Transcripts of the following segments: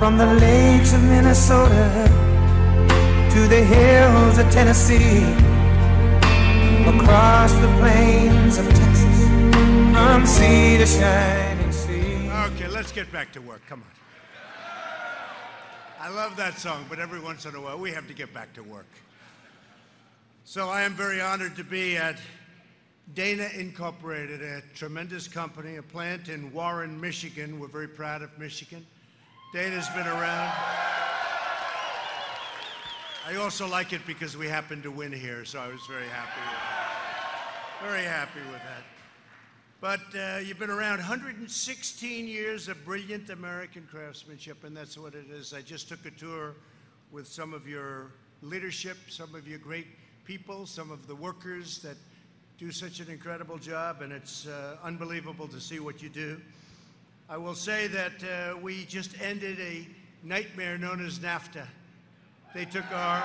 From the lakes of Minnesota to the hills of Tennessee, across the plains of Texas, from sea to shining sea. Okay, let's get back to work. Come on. I love that song, but every once in a while we have to get back to work. So I am very honored to be at Dana Incorporated, a tremendous company, a plant in Warren, Michigan. We're very proud of Michigan. Dana's been around. I also like it because we happened to win here, so I was very happy with that. Very happy with that. But you've been around 116 years of brilliant American craftsmanship, and that's what it is. I just took a tour with some of your leadership, some of your great people, some of the workers that do such an incredible job, and it's unbelievable to see what you do. I will say that we just ended a nightmare known as NAFTA. They took our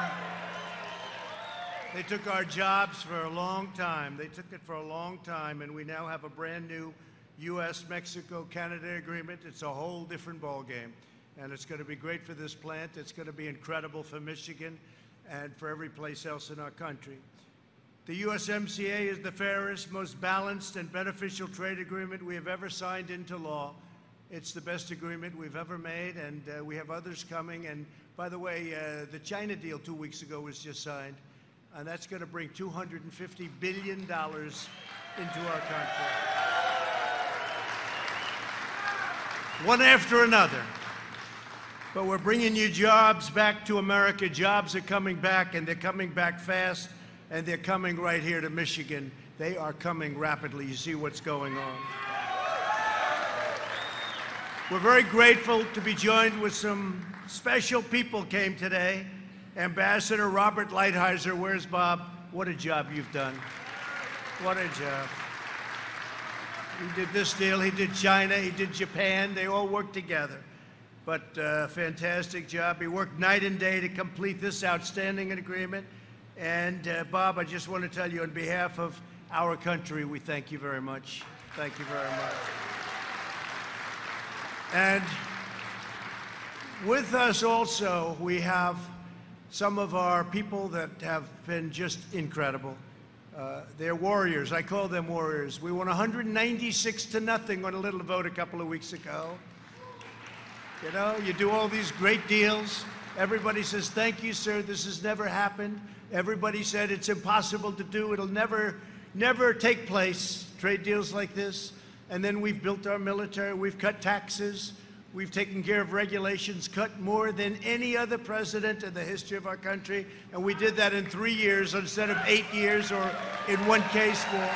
jobs for a long time. They took it for a long time, and we now have a brand new U.S., Mexico, Canada agreement. It's a whole different ballgame, and it's going to be great for this plant. It's going to be incredible for Michigan and for every place else in our country. The USMCA is the fairest, most balanced, and beneficial trade agreement we have ever signed into law. It's the best agreement we've ever made, and we have others coming. And by the way, the China deal 2 weeks ago was just signed, and that's going to bring $250 billion into our country. One after another. But we're bringing you jobs back to America. Jobs are coming back, and they're coming back fast, and they're coming right here to Michigan. They are coming rapidly. You see what's going on. We're very grateful to be joined with some special people came today. Ambassador Robert Lighthizer. Where's Bob? What a job you've done. What a job. He did this deal, he did China, he did Japan. They all worked together. But fantastic job. He worked night and day to complete this outstanding agreement. And Bob, I just want to tell you on behalf of our country, we thank you very much. Thank you very much. And with us also, we have some of our people that have been just incredible. They're warriors. I call them warriors. We won 196-0 on a little vote a couple of weeks ago. You know, you do all these great deals. Everybody says, thank you, sir. This has never happened. Everybody said it's impossible to do. It'll never take place, trade deals like this. And then we've built our military, we've cut taxes, we've taken care of regulations, cut more than any other president in the history of our country, and we did that in 3 years instead of 8 years, or in one case more.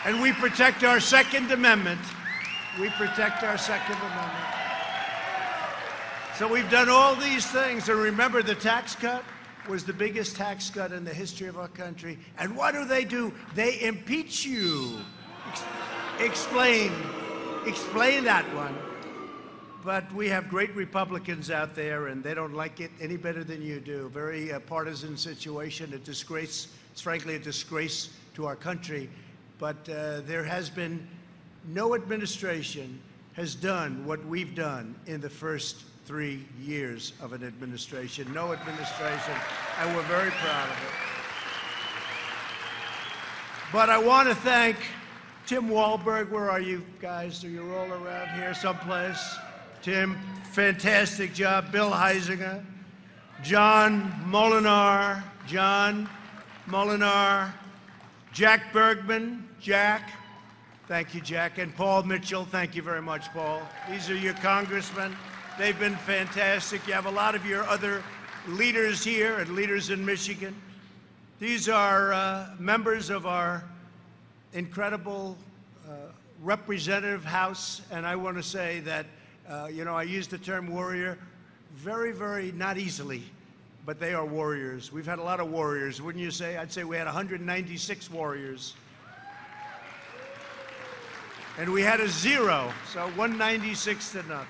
And we protect our Second Amendment. We protect our Second Amendment. So we've done all these things, and remember the tax cut was the biggest tax cut in the history of our country. And what do? They impeach you. Explain that one. But we have great Republicans out there, and they don't like it any better than you do. Very partisan situation, a disgrace. It's frankly a disgrace to our country. But there has been no administration has done what we've done in the first 3 years of an administration. No administration, and we're very proud of it. But I want to thank Tim Wahlberg. Where are you guys? Are you all around here someplace? Tim, fantastic job. Bill Heisinger, John Molinar, Jack Bergman, Jack. Thank you, Jack. And Paul Mitchell. Thank you very much, Paul. These are your congressmen. They've been fantastic. You have a lot of your other leaders here and leaders in Michigan. These are members of our incredible representative house, and I want to say that, you know, I use the term warrior very, very, not easily, but they are warriors. We've had a lot of warriors, wouldn't you say? I'd say we had 196 warriors. And we had a 0, so 196-0.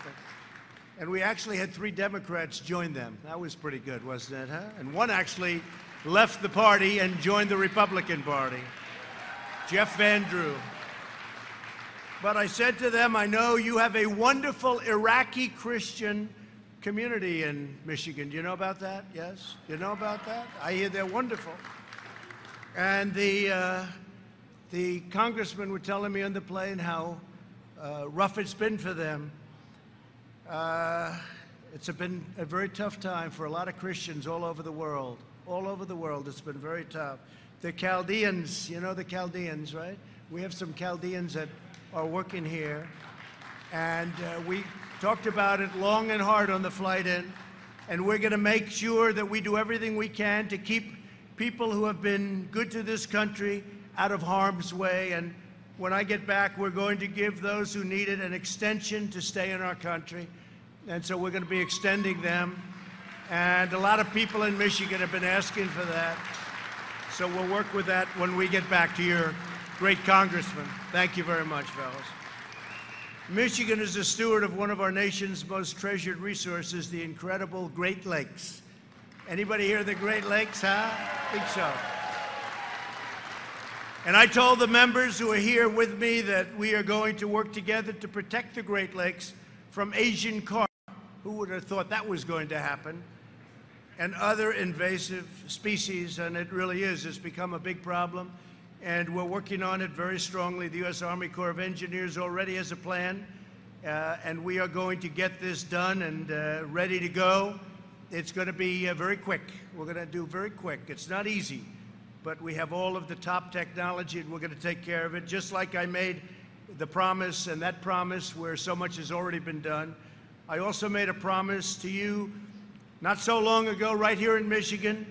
And we actually had 3 Democrats join them. That was pretty good, wasn't it, huh? And one actually left the party and joined the Republican Party. Jeff Van Drew. But I said to them, I know you have a wonderful Iraqi Christian community in Michigan. Do you know about that? Yes? You know about that? I hear they're wonderful. And the congressmen were telling me on the plane how rough it's been for them. It's been a very tough time for a lot of Christians all over the world. All over the world, it's been very tough. The Chaldeans, you know the Chaldeans, right? We have some Chaldeans that are working here. And we talked about it long and hard on the flight in. And we're going to make sure that we do everything we can to keep people who have been good to this country out of harm's way. And when I get back, we're going to give those who need it an extension to stay in our country. And so we're going to be extending them. And a lot of people in Michigan have been asking for that. So we'll work with that when we get back to your great congressman. Thank you very much, fellas. Michigan is a steward of one of our nation's most treasured resources, the incredible Great Lakes. Anybody hear the Great Lakes, huh? Big show. And I told the members who are here with me that we are going to work together to protect the Great Lakes from Asian carp. Who would have thought that was going to happen? And other invasive species, and it really is. It's become a big problem, and we're working on it very strongly. The U.S. Army Corps of Engineers already has a plan, and we are going to get this done and ready to go. It's going to be very quick. We're going to do very quick. It's not easy, but we have all of the top technology, and we're going to take care of it, just like I made the promise, and that promise where so much has already been done. I also made a promise to you not so long ago right here in Michigan,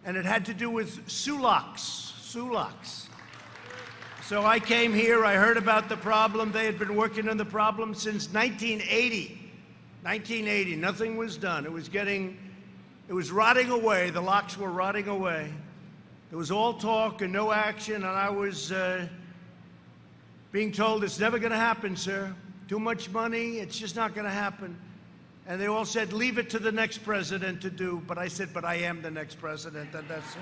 and it had to do with sulaks. So I came here, I heard about the problem. They had been working on the problem since 1980. 1980, nothing was done. It was rotting away. The locks were rotting away. It was all talk and no action, and I was being told it's never going to happen, sir. Too much money, it's just not going to happen. And they all said, leave it to the next president to do. But I said, but I am the next president, and that's it.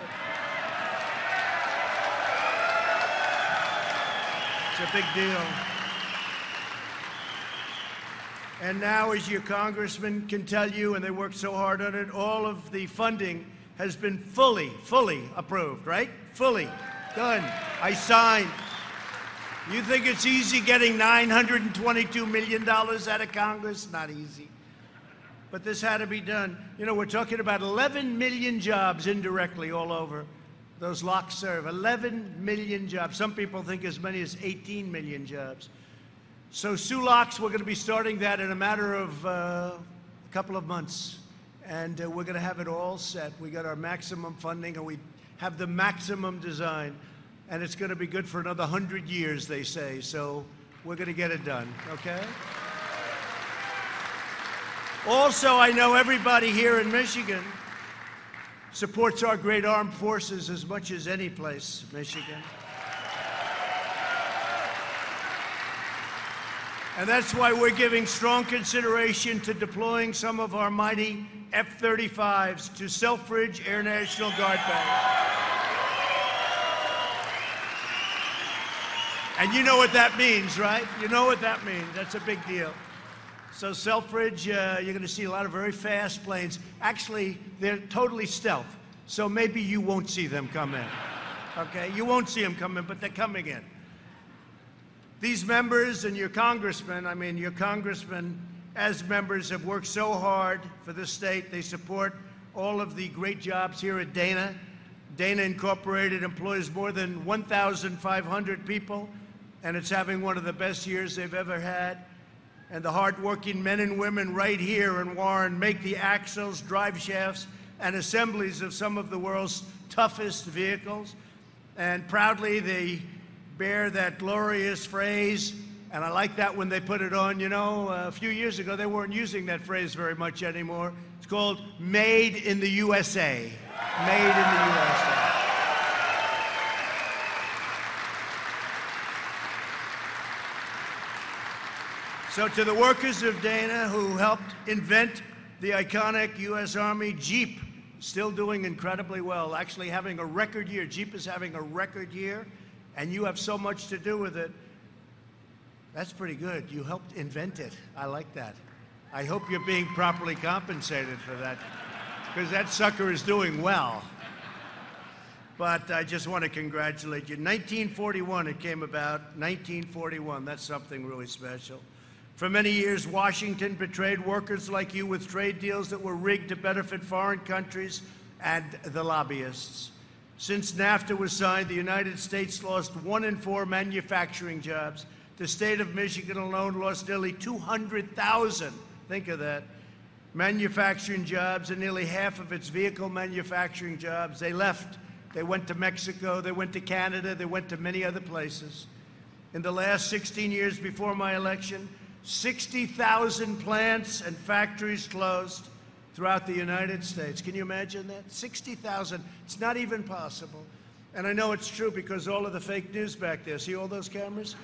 It's a big deal. And now, as your congressman can tell you, and they worked so hard on it, all of the funding has been fully approved, right? Fully done. I signed. You think it's easy getting $922 million out of Congress? Not easy. But this had to be done. You know, we're talking about 11 million jobs indirectly all over. Those locks serve 11 million jobs. Some people think as many as 18 million jobs. So sulaks, we're going to be starting that in a matter of a couple of months. And we're going to have it all set. We got our maximum funding, and we have the maximum design. And it's going to be good for another 100 years, they say. So we're going to get it done, okay? Also, I know everybody here in Michigan supports our great armed forces as much as any place, Michigan. And that's why we're giving strong consideration to deploying some of our mighty F-35s to Selfridge Air National Guard Base. And you know what that means, right? You know what that means. That's a big deal. So Selfridge, you're going to see a lot of very fast planes. Actually, they're totally stealth, so maybe you won't see them come in. Okay? You won't see them come in, but they're coming in. These members and your congressmen, your congressmen as members have worked so hard for this state. They support all of the great jobs here at Dana. Dana Incorporated employs more than 1,500 people, and it's having one of the best years they've ever had. And the hardworking men and women right here in Warren make the axles, drive shafts, and assemblies of some of the world's toughest vehicles. And proudly, they bear that glorious phrase, and I like that when they put it on. You know, a few years ago, they weren't using that phrase very much anymore. It's called Made in the USA. Made in the USA. So to the workers of Dana who helped invent the iconic U.S. Army Jeep, still doing incredibly well, actually having a record year. Jeep is having a record year, and you have so much to do with it. That's pretty good. You helped invent it. I like that. I hope you're being properly compensated for that, because that sucker is doing well. But I just want to congratulate you. 1941 it came about. 1941. That's something really special. For many years, Washington betrayed workers like you with trade deals that were rigged to benefit foreign countries and the lobbyists. Since NAFTA was signed, the United States lost 1 in 4 manufacturing jobs. The state of Michigan alone lost nearly 200,000, think of that, manufacturing jobs, and nearly half of its vehicle manufacturing jobs. They left. They went to Mexico, they went to Canada, they went to many other places. In the last 16 years before my election, 60,000 plants and factories closed throughout the United States. Can you imagine that? 60,000. It's not even possible. And I know it's true because all of the fake news back there. See all those cameras?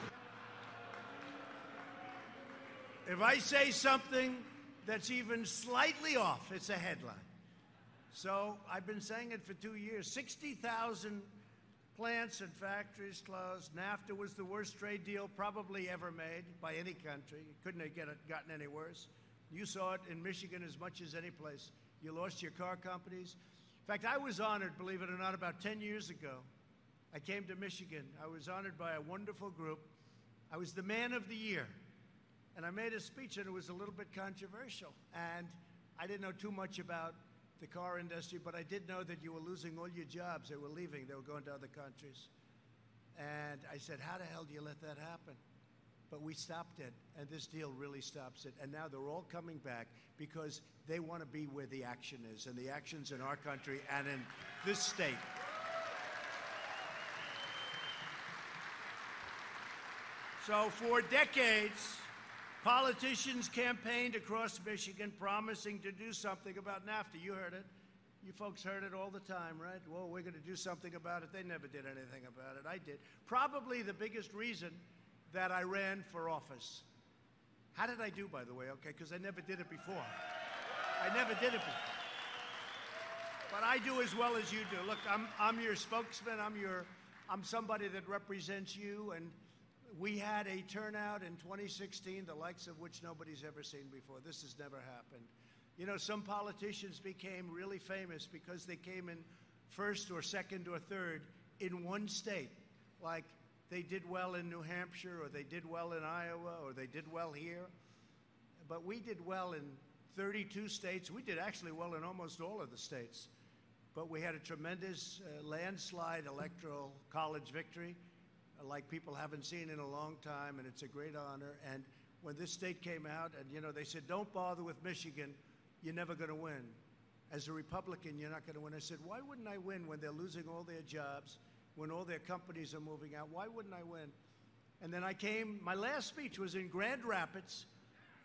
If I say something that's even slightly off, it's a headline. So I've been saying it for 2 years. 60,000 plants and factories closed. NAFTA was the worst trade deal probably ever made by any country. It couldn't have gotten any worse. You saw it in Michigan as much as any place. You lost your car companies. In fact, I was honored, believe it or not, about 10 years ago. I came to Michigan. I was honored by a wonderful group. I was the man of the year. And I made a speech, and it was a little bit controversial. And I didn't know too much about the car industry, but I did know that you were losing all your jobs. They were leaving. They were going to other countries. And I said, how the hell do you let that happen? But we stopped it, and this deal really stops it. And now they're all coming back because they want to be where the action is, and the action's in our country and in this state. So for decades, politicians campaigned across Michigan promising to do something about NAFTA. You heard it. You folks heard it all the time, right? Well, we're going to do something about it. They never did anything about it. I did. Probably the biggest reason that I ran for office. How did I do, by the way? Okay, because I never did it before. I never did it before. But I do as well as you do. Look, I'm your spokesman. I'm somebody that represents you, and we had a turnout in 2016, the likes of which nobody's ever seen before. This has never happened. You know, some politicians became really famous because they came in first or second or third in one state. Like they did well in New Hampshire, or they did well in Iowa, or they did well here. But we did well in 32 states. We did actually well in almost all of the states. But we had a tremendous landslide electoral college victory, like people haven't seen in a long time, and it's a great honor. And when this state came out, and, you know, they said, don't bother with Michigan, you're never going to win. As a Republican, you're not going to win. I said, why wouldn't I win when they're losing all their jobs, when all their companies are moving out? Why wouldn't I win? And then I came, my last speech was in Grand Rapids,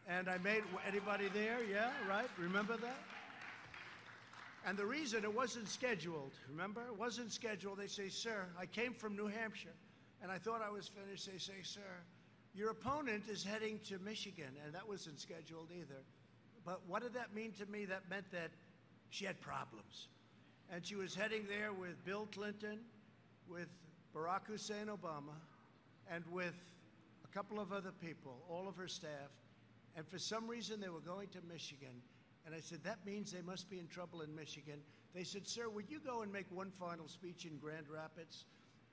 and I made, anybody there? Yeah, right? Remember that? And the reason, it wasn't scheduled, remember? It wasn't scheduled. They say, sir, I came from New Hampshire, and I thought I was finished. They say, sir, your opponent is heading to Michigan, and that wasn't scheduled either. But what did that mean to me? That meant that she had problems. And she was heading there with Bill Clinton, with Barack Hussein Obama, and with a couple of other people, all of her staff. And for some reason, they were going to Michigan. And I said, that means they must be in trouble in Michigan. They said, sir, would you go and make one final speech in Grand Rapids?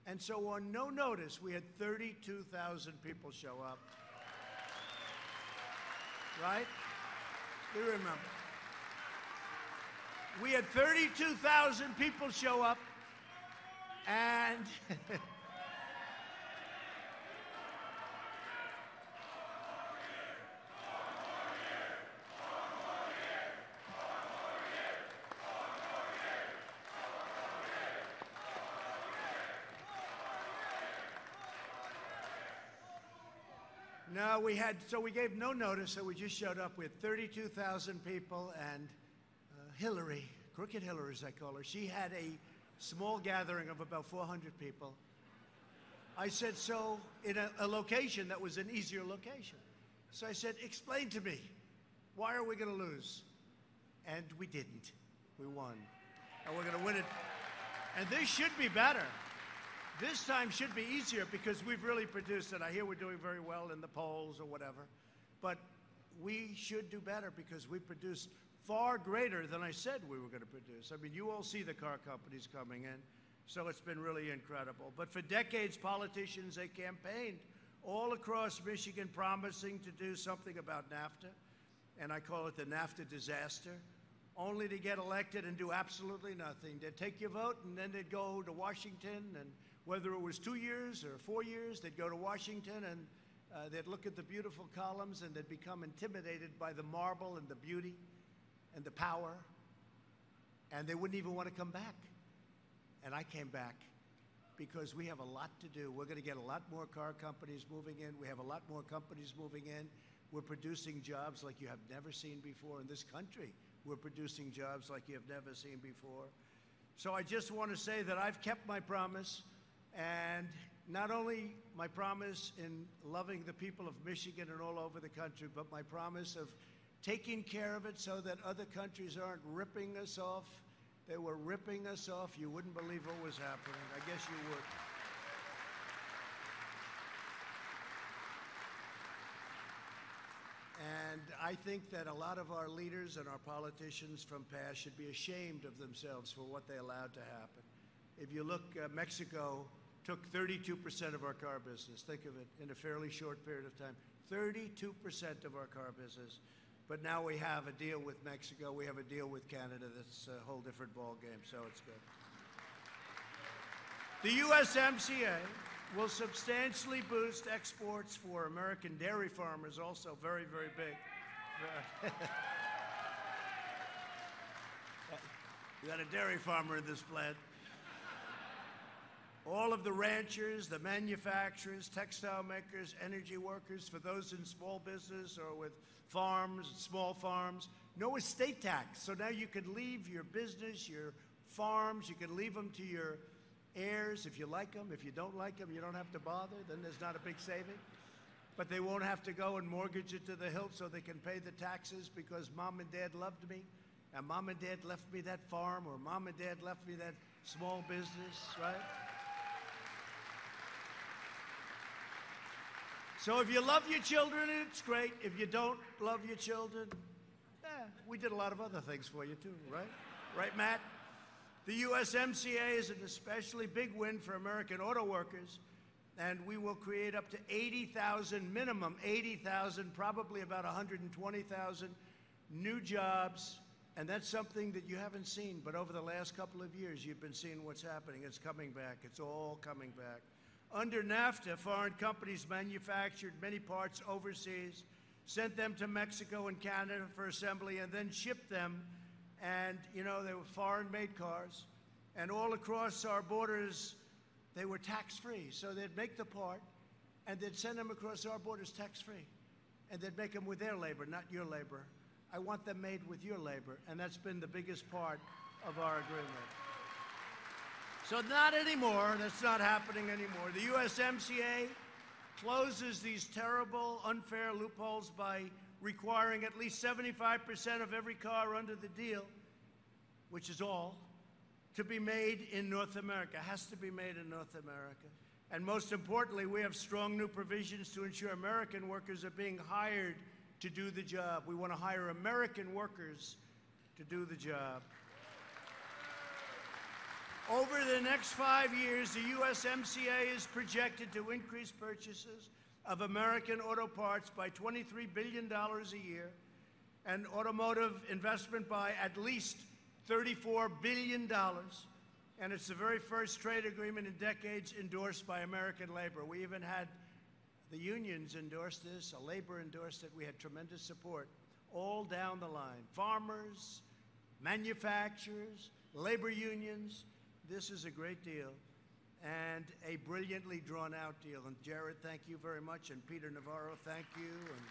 And so on no notice, we had 32,000 people show up. Right? You remember. We had 32,000 people show up, and no, we gave no notice, so we just showed up with 32,000 people, and Hillary, Crooked Hillary as I call her, she had a small gathering of about 400 people. I said, so in a location that was an easier location. So I said, explain to me, why are we going to lose? And we didn't. We won. And we're going to win it. And this should be better. This time should be easier because we've really produced it. I hear we're doing very well in the polls or whatever, but we should do better because we produced far greater than I said we were going to produce. I mean, you all see the car companies coming in, so it's been really incredible. But for decades, politicians, they campaigned all across Michigan promising to do something about NAFTA, and I call it the NAFTA disaster, only to get elected and do absolutely nothing. They'd take your vote, and then they'd go to Washington, and whether it was 2 years or 4 years, they'd go to Washington, and they'd look at the beautiful columns, and they'd become intimidated by the marble and the beauty and the power, and they wouldn't even want to come back. And I came back because we have a lot to do. We're going to get a lot more car companies moving in. We have a lot more companies moving in. We're producing jobs like you have never seen before in this country. We're producing jobs like you have never seen before. So I just want to say that I've kept my promise, and not only my promise in loving the people of Michigan and all over the country, but my promise of taking care of it so that other countries aren't ripping us off. They were ripping us off. You wouldn't believe what was happening. I guess you would. And I think that a lot of our leaders and our politicians from past should be ashamed of themselves for what they allowed to happen. If you look, Mexico took 32% of our car business. Think of it, in a fairly short period of time. 32% of our car business. But now we have a deal with Mexico. We have a deal with Canada. That's a whole different ballgame, so it's good. The USMCA will substantially boost exports for American dairy farmers, also very, very big. We got a dairy farmer in this plant. All of the ranchers, the manufacturers, textile makers, energy workers, for those in small business or with farms, small farms, no estate tax. So now you can leave your business, your farms, you can leave them to your heirs if you like them. If you don't like them, you don't have to bother. Then there's not a big saving. But they won't have to go and mortgage it to the hilt so they can pay the taxes because mom and dad loved me, and mom and dad left me that farm, or mom and dad left me that small business, right? So if you love your children, it's great. If you don't love your children, we did a lot of other things for you too, right? Right, Matt? The USMCA is an especially big win for American auto workers, and we will create up to 80,000, minimum 80,000, probably about 120,000 new jobs, and that's something that you haven't seen, but over the last couple of years, you've been seeing what's happening. It's coming back. It's all coming back. Under NAFTA, foreign companies manufactured many parts overseas, sent them to Mexico and Canada for assembly, and then shipped them. And, you know, they were foreign-made cars. And all across our borders, they were tax-free. So they'd make the part, and they'd send them across our borders tax-free. And they'd make them with their labor, not your labor. I want them made with your labor. And that's been the biggest part of our agreement. So not anymore. That's not happening anymore. The USMCA closes these terrible, unfair loopholes by requiring at least 75% of every car under the deal, which is all, to be made in North America. It has to be made in North America. And most importantly, we have strong new provisions to ensure American workers are being hired to do the job. We want to hire American workers to do the job. Over the next 5 years, the USMCA is projected to increase purchases of American auto parts by $23 billion a year and automotive investment by at least $34 billion. And it's the very first trade agreement in decades endorsed by American labor. We even had the unions endorse this, labor endorsed it. We had tremendous support all down the line. Farmers, manufacturers, labor unions. This is a great deal and a brilliantly drawn-out deal. And Jared, thank you very much. And Peter Navarro, thank you. And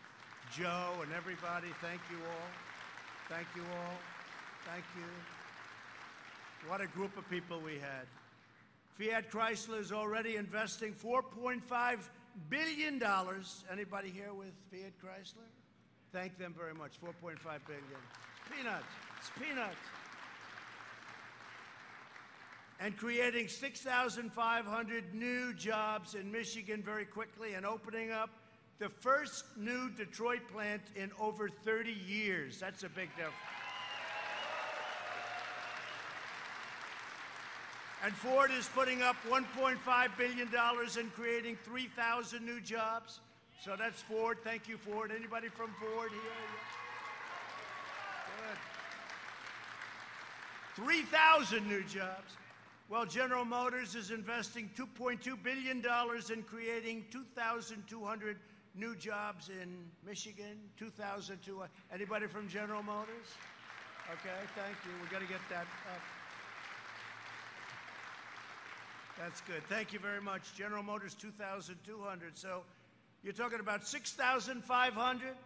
Joe and everybody, thank you all. Thank you all. Thank you. What a group of people we had. Fiat Chrysler is already investing $4.5 billion. Anybody here with Fiat Chrysler? Thank them very much. $4.5 billion. It's peanuts. It's peanuts. and creating 6,500 new jobs in Michigan very quickly and opening up the first new Detroit plant in over 30 years. That's a big difference. And Ford is putting up $1.5 billion and creating 3,000 new jobs. So that's Ford. Thank you, Ford. Anybody from Ford here? Good. 3,000 new jobs. Well, General Motors is investing $2.2 billion in creating 2,200 new jobs in Michigan. 2,200. Anybody from General Motors? Okay, thank you. We've got to get that up. That's good. Thank you very much. General Motors, 2,200. So you're talking about 6,500,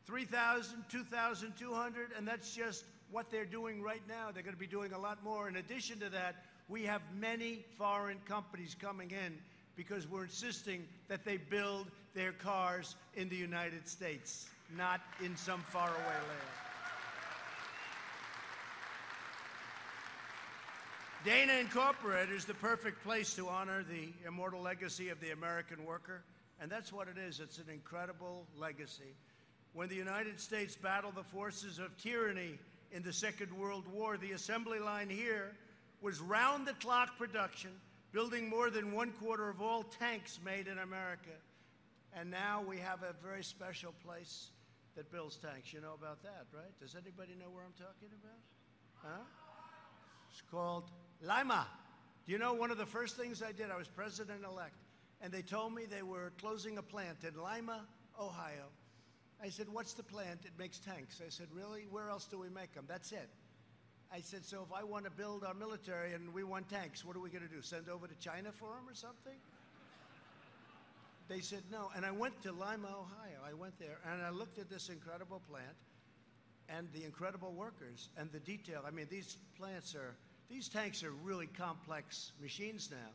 3,000, 2,200, and that's just what they're doing right now. They're going to be doing a lot more. In addition to that, we have many foreign companies coming in because we're insisting that they build their cars in the United States, not in some faraway land. Dana Incorporated is the perfect place to honor the immortal legacy of the American worker, and that's what it is. It's an incredible legacy. When the United States battled the forces of tyranny in the Second World War, the assembly line here was round-the-clock production, building more than 1/4 of all tanks made in America. And now we have a very special place that builds tanks. You know about that, right? Does anybody know where I'm talking about? Huh? It's called Lima. Do you know one of the first things I did? I was president-elect, and they told me they were closing a plant in Lima, Ohio. I said, what's the plant? It makes tanks. I said, really? Where else do we make them? That's it. I said, so if I want to build our military and we want tanks, what are we going to do? Send over to China for them or something? They said no. And I went to Lima, Ohio. I went there, and I looked at this incredible plant and the incredible workers and the detail. I mean, these tanks are really complex machines now.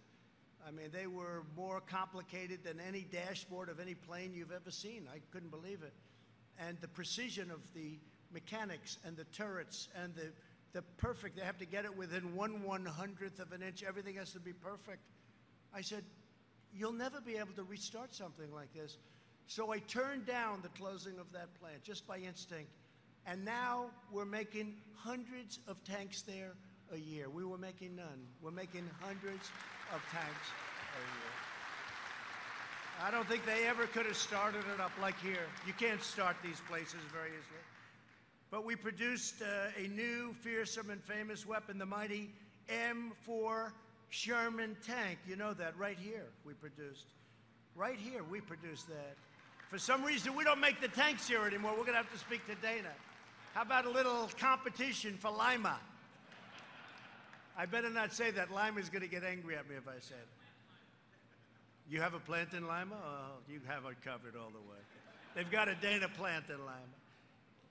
I mean, they were more complicated than any dashboard of any plane you've ever seen. I couldn't believe it. And the precision of the mechanics and the turrets and the perfect, they have to get it within 1/100th of an inch. Everything has to be perfect. I said, you'll never be able to restart something like this. So I turned down the closing of that plant just by instinct. And now we're making hundreds of tanks there a year. We were making none. We're making hundreds of tanks a year. I don't think they ever could have started it up like here. You can't start these places very easily. But we produced a new, fearsome, and famous weapon, the mighty M4 Sherman tank. You know that, right here we produced. Right here we produced that. For some reason, we don't make the tanks here anymore. We're going to have to speak to Dana. How about a little competition for Lima? I better not say that. Lima's going to get angry at me if I say it. You have a plant in Lima? Oh, you have it covered all the way. They've got a Dana plant in Lima.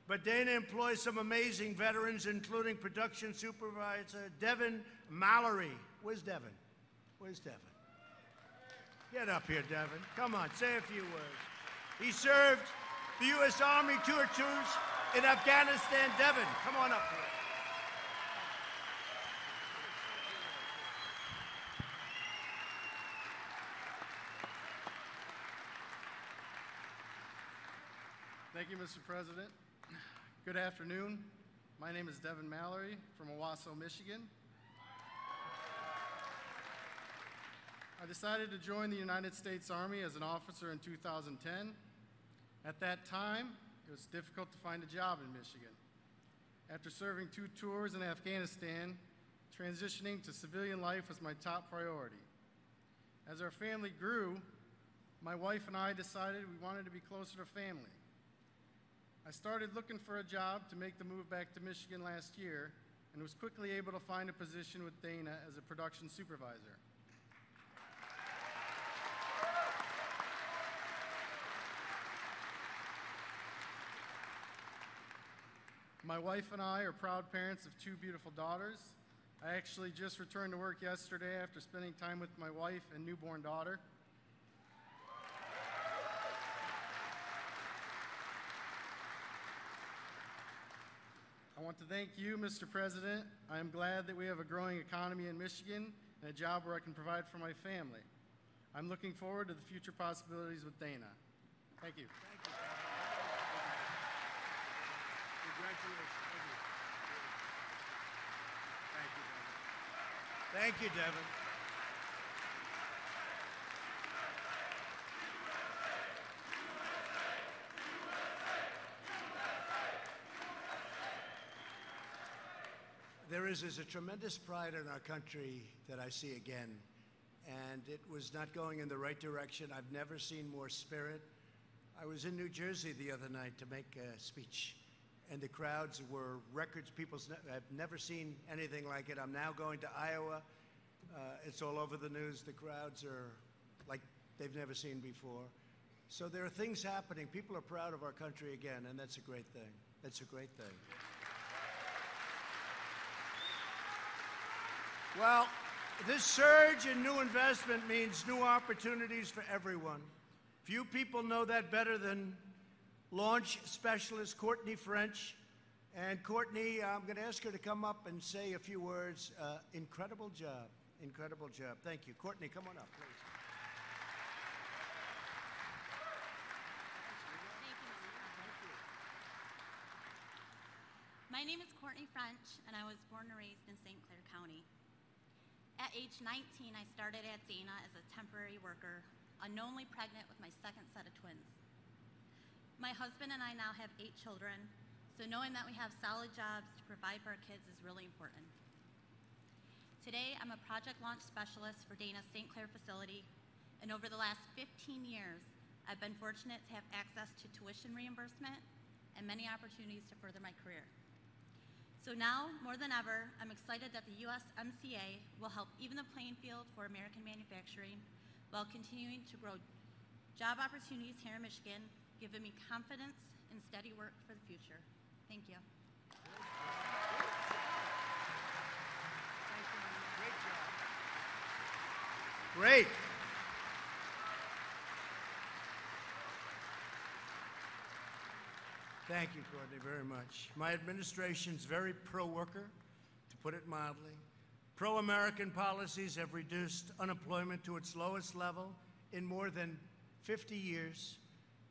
But Dana employs some amazing veterans, including production supervisor Devin Mallory. Where's Devin? Where's Devin? Get up here, Devin. Come on, say a few words. He served the U.S. Army 2 tours in Afghanistan. Devin, come on up here. Thank you, Mr. President. Good afternoon. My name is Devin Mallory from Owasso, Michigan. I decided to join the United States Army as an officer in 2010. At that time, it was difficult to find a job in Michigan. After serving 2 tours in Afghanistan, transitioning to civilian life was my top priority. As our family grew, my wife and I decided we wanted to be closer to family. I started looking for a job to make the move back to Michigan last year and was quickly able to find a position with Dana as a production supervisor. My wife and I are proud parents of 2 beautiful daughters. I actually just returned to work yesterday after spending time with my wife and newborn daughter. I I want to thank you, Mr. President. I am glad that we have a growing economy in Michigan and a job where I can provide for my family. I'm looking forward to the future possibilities with Dana. Thank you. Thank you. Congratulations. Thank you, Devin. Thank you, Devin. There is a tremendous pride in our country that I see again, and it was not going in the right direction. I've never seen more spirit. I was in New Jersey the other night to make a speech, and the crowds were records. I've never seen anything like it. I'm now going to Iowa. It's all over the news. The crowds are like they've never seen before. So there are things happening. People are proud of our country again, and that's a great thing. That's a great thing. Well, this surge in new investment means new opportunities for everyone. Few people know that better than launch specialist Courtney French. And Courtney, I'm going to ask her to come up and say a few words. Incredible job. Incredible job. Thank you. Courtney, come on up, please. My name is Courtney French, and I was born and raised in St. Clair County. At age 19, I started at Dana as a temporary worker, unknowingly pregnant with my second set of twins. My husband and I now have 8 children, so knowing that we have solid jobs to provide for our kids is really important. Today, I'm a project launch specialist for Dana's St. Clair facility, and over the last 15 years, I've been fortunate to have access to tuition reimbursement and many opportunities to further my career. So now, more than ever, I'm excited that the USMCA will help even the playing field for American manufacturing while continuing to grow job opportunities here in Michigan, giving me confidence and steady work for the future. Thank you. Great job. Great. Thank you, Courtney, very much. My administration's very pro-worker, to put it mildly. Pro-American policies have reduced unemployment to its lowest level in more than 50 years,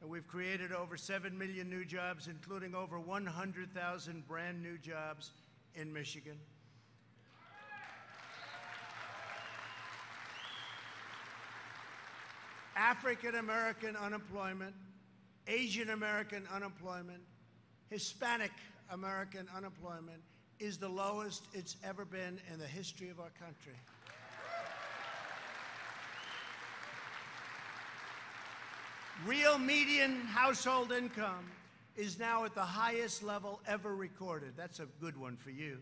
and we've created over 7 million new jobs, including over 100,000 brand new jobs in Michigan. African American unemployment, Asian American unemployment, Hispanic American unemployment is the lowest it's ever been in the history of our country. Real median household income is now at the highest level ever recorded. That's a good one for you.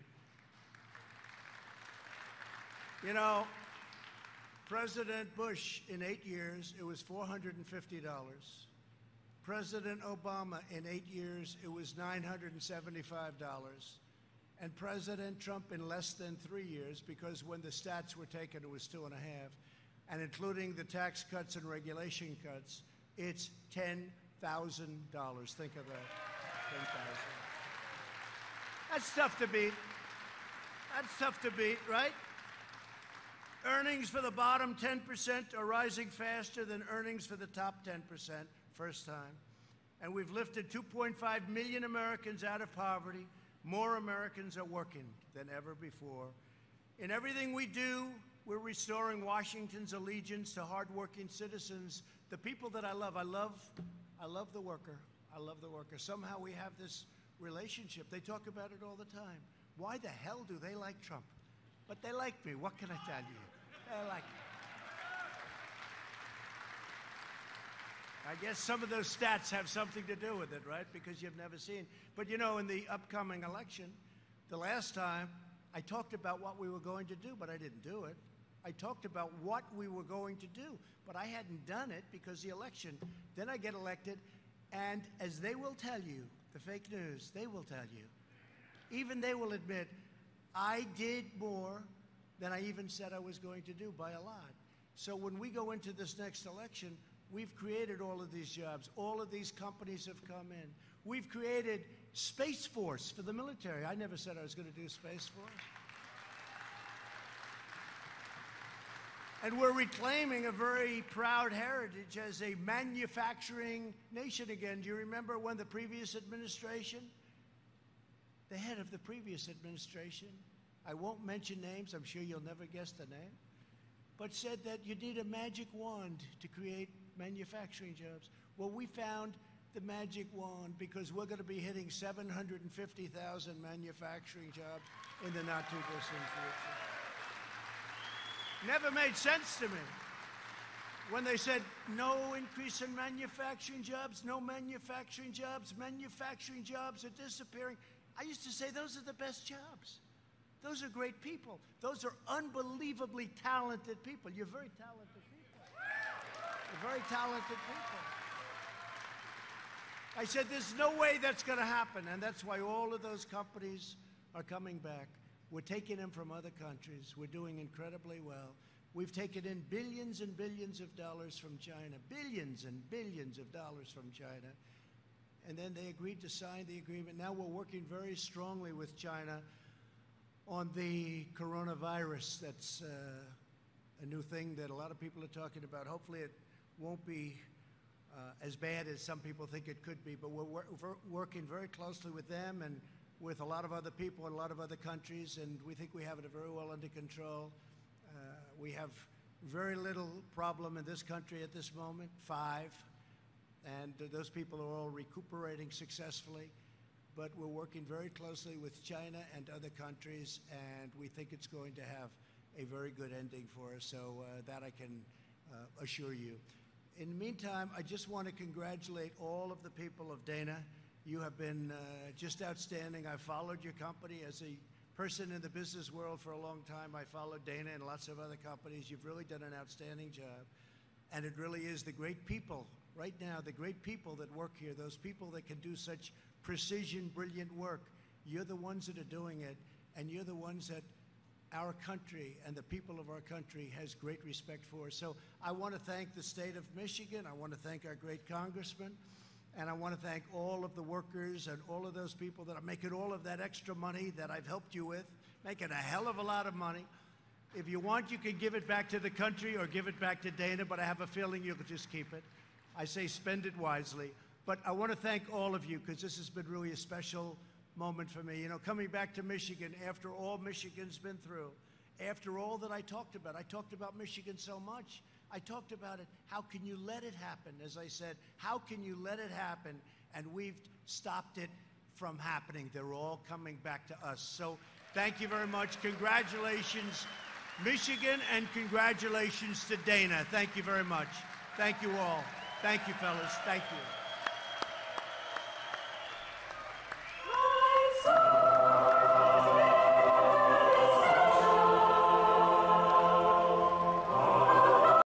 You know, President Bush, in 8 years, it was $450. President Obama, in 8 years, it was $975. And President Trump, in less than 3 years, because when the stats were taken, it was 2.5, and including the tax cuts and regulation cuts, it's $10,000. Think of that, 10,000. That's tough to beat. That's tough to beat, right? Earnings for the bottom 10% are rising faster than earnings for the top 10%, first time. And we've lifted 2.5 million Americans out of poverty. More Americans are working than ever before. In everything we do, we're restoring Washington's allegiance to hardworking citizens, the people that I love. I love the worker. I love the worker. Somehow we have this relationship. They talk about it all the time. Why the hell do they like Trump? But they like me. What can I tell you? They like me. I guess some of those stats have something to do with it, right? Because you've never seen. But you know, in the upcoming election, the last time, I talked about what we were going to do, but I didn't do it. I talked about what we were going to do, but I hadn't done it because the election. Then I get elected, and as they will tell you, the fake news, they will tell you, even they will admit, I did more than I even said I was going to do by a lot. So when we go into this next election, We've created all of these jobs. All of these companies have come in. We've created Space Force for the military. I never said I was going to do Space Force. And we're reclaiming a very proud heritage as a manufacturing nation again. Do you remember when the previous administration, the head of the previous administration, I won't mention names, I'm sure you'll never guess the name, but said that you need a magic wand to create manufacturing jobs. Well, we found the magic wand because we're going to be hitting 750,000 manufacturing jobs in the not-too-distant future. Never made sense to me when they said no increase in manufacturing jobs, no manufacturing jobs are disappearing. I used to say those are the best jobs. Those are great people. Those are unbelievably talented people. You're very talented people. You're very talented people. I said there's no way that's going to happen, and that's why all of those companies are coming back. We're taking them from other countries. We're doing incredibly well. We've taken in billions and billions of dollars from China, billions and billions of dollars from China. And then they agreed to sign the agreement. Now we're working very strongly with China on the coronavirus. That's a new thing that a lot of people are talking about. Hopefully it won't be as bad as some people think it could be, but we're working very closely with them and with a lot of other people in a lot of other countries, and we think we have it very well under control. We have very little problem in this country at this moment, 5, and those people are all recuperating successfully. But we're working very closely with China and other countries, and we think it's going to have a very good ending for us, so that I can assure you. In the meantime, I just want to congratulate all of the people of Dana. You have been just outstanding. I've followed your company as a person in the business world for a long time. I followed Dana and lots of other companies. You've really done an outstanding job. And it really is the great people, right now, the great people that work here, those people that can do such precision, brilliant work. You're the ones that are doing it, and you're the ones that our country and the people of our country has great respect for. So I want to thank the state of Michigan. I want to thank our great congressman. And I want to thank all of the workers and all of those people that are making all of that extra money that I've helped you with, making a hell of a lot of money. If you want, you can give it back to the country or give it back to Dana, but I have a feeling you'll just keep it. I say spend it wisely. But I want to thank all of you because this has been really a special moment for me. You know, coming back to Michigan after all Michigan's been through, after all that I talked about Michigan so much. I talked about it. How can you let it happen? As I said, how can you let it happen? And we've stopped it from happening. They're all coming back to us. So thank you very much. Congratulations, Michigan, and congratulations to Dana. Thank you very much. Thank you all. Thank you, fellas. Thank you.